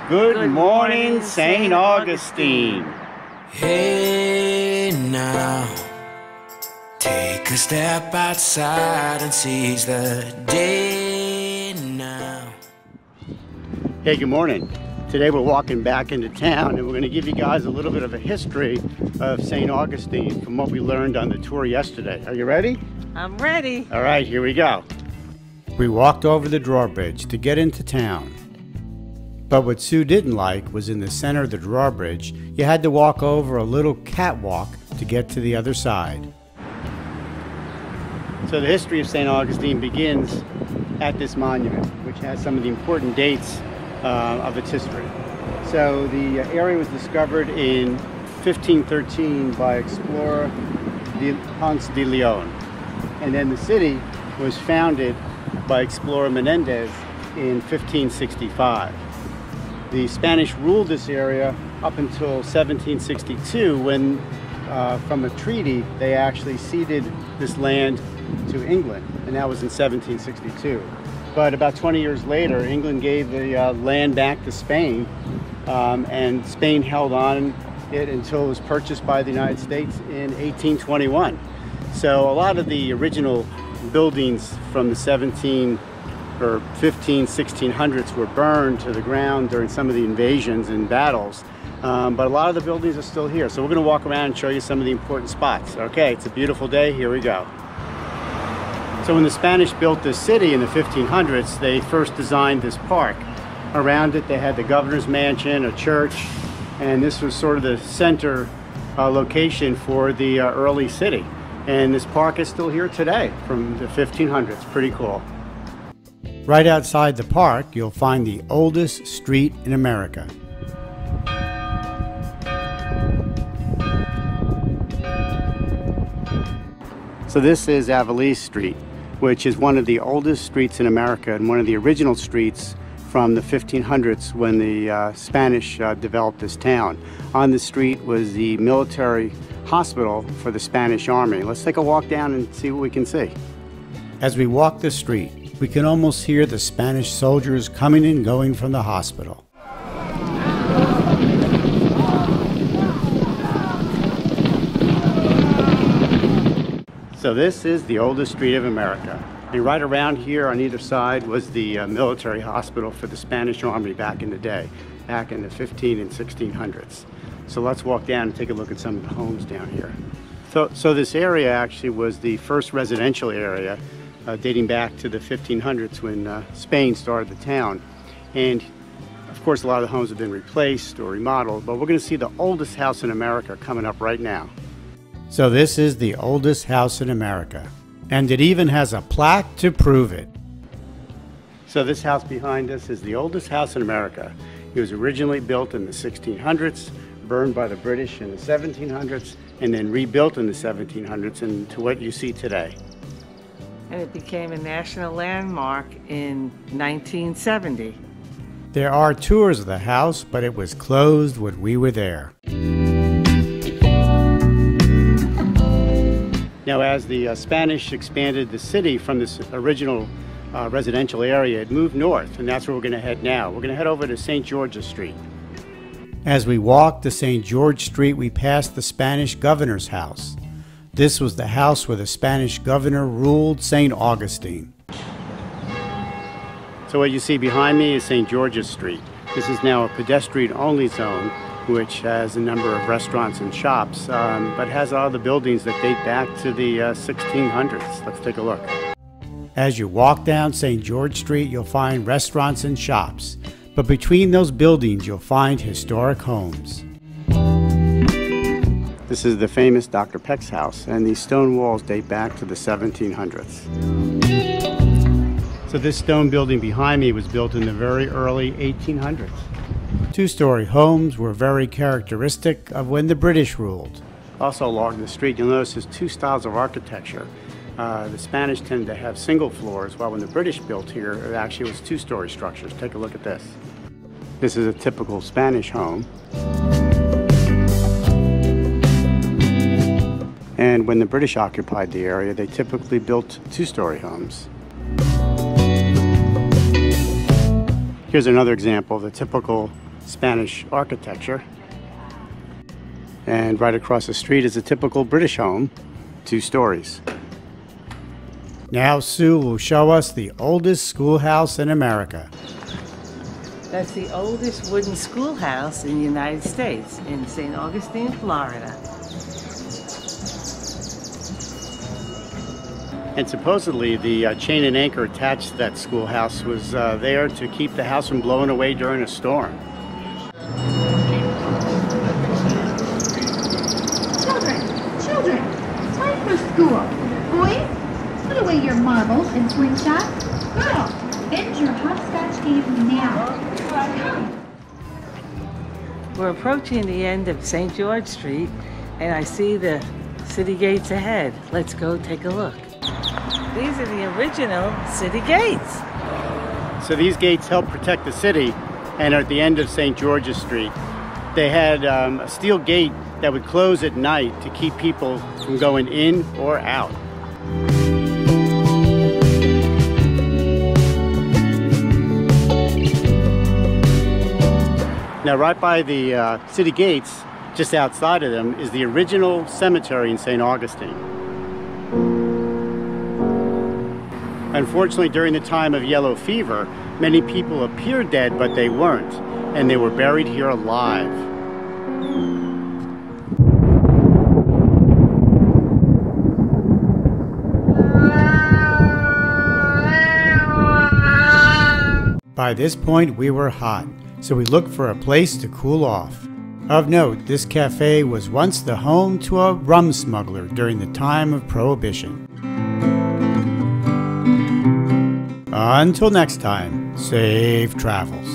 Good morning, St. Augustine. Hey now, take a step outside and seize the day now. Hey, good morning. Today we're walking back into town and we're going to give you guys a little bit of a history of St. Augustine from what we learned on the tour yesterday. Are you ready? I'm ready. All right, here we go. We walked over the drawbridge to get into town. But what Sue didn't like was in the center of the drawbridge, you had to walk over a little catwalk to get to the other side. So the history of St. Augustine begins at this monument, which has some of the important dates of its history. So the area was discovered in 1513 by explorer Ponce de Leon. And then the city was founded by explorer Menendez in 1565. The Spanish ruled this area up until 1762 when, from a treaty, they actually ceded this land to England, and that was in 1762. But about 20 years later, England gave the land back to Spain, and Spain held on it until it was purchased by the United States in 1821. So a lot of the original buildings from the 1600s were burned to the ground during some of the invasions and battles. But a lot of the buildings are still here. So we're going to walk around and show you some of the important spots. Okay, it's a beautiful day. Here we go. So when the Spanish built this city in the 1500s, they first designed this park. Around it, they had the governor's mansion, a church, and this was sort of the center location for the early city. And this park is still here today from the 1500s. Pretty cool. Right outside the park, you'll find the oldest street in America. So this is Aviles Street, which is one of the oldest streets in America and one of the original streets from the 1500s when the Spanish developed this town. On the street was the military hospital for the Spanish Army. Let's take a walk down and see what we can see. As we walk the street, we can almost hear the Spanish soldiers coming and going from the hospital. So this is the oldest street of America. And right around here on either side was the military hospital for the Spanish Army back in the day, back in the 15 and 1600s. So let's walk down and take a look at some of the homes down here. So this area actually was the first residential area dating back to the 1500s when Spain started the town. And of course a lot of the homes have been replaced or remodeled, but we're going to see the oldest house in America coming up right now. So this is the oldest house in America, and it even has a plaque to prove it. So this house behind us is the oldest house in America. It was originally built in the 1600s, burned by the British in the 1700s, and then rebuilt in the 1700s into what you see today. And it became a national landmark in 1970. There are tours of the house, but it was closed when we were there. Now, as the Spanish expanded the city from this original residential area, it moved north, and that's where we're going to head now. We're going to head over to St. George's Street. As we walked to St. George Street, we passed the Spanish governor's house. This was the house where the Spanish governor ruled St. Augustine. So what you see behind me is St. George's Street. This is now a pedestrian-only zone, which has a number of restaurants and shops, but has all the buildings that date back to the 1600s. Let's take a look. As you walk down St. George Street, you'll find restaurants and shops, but between those buildings, you'll find historic homes. This is the famous Dr. Peck's house, and these stone walls date back to the 1700s. So this stone building behind me was built in the very early 1800s. Two-story homes were very characteristic of when the British ruled. Also along the street, you'll notice there's two styles of architecture. The Spanish tended to have single floors, while when the British built here, it actually was two-story structures. Take a look at this. This is a typical Spanish home. And when the British occupied the area, they typically built two-story homes. Here's another example of the typical Spanish architecture. And right across the street is a typical British home, 2 stories. Now Sue will show us the oldest schoolhouse in America. That's the oldest wooden schoolhouse in the United States, in St. Augustine, Florida. And supposedly the chain and anchor attached to that schoolhouse was there to keep the house from blowing away during a storm. Children, it's time for school. Boys, put away your marbles and slingshots. Girls, bend your hopscotch game now. We're approaching the end of St. George Street, and I see the city gates ahead. Let's go take a look. These are the original city gates. So these gates help protect the city, and are at the end of St. George's Street. They had a steel gate that would close at night to keep people from going in or out. Now right by the city gates, just outside of them, is the original cemetery in St. Augustine. Unfortunately, during the time of yellow fever, many people appeared dead, but they weren't, and they were buried here alive. By this point, we were hot, so we looked for a place to cool off. Of note, this cafe was once the home to a rum smuggler during the time of Prohibition. Until next time, safe travels.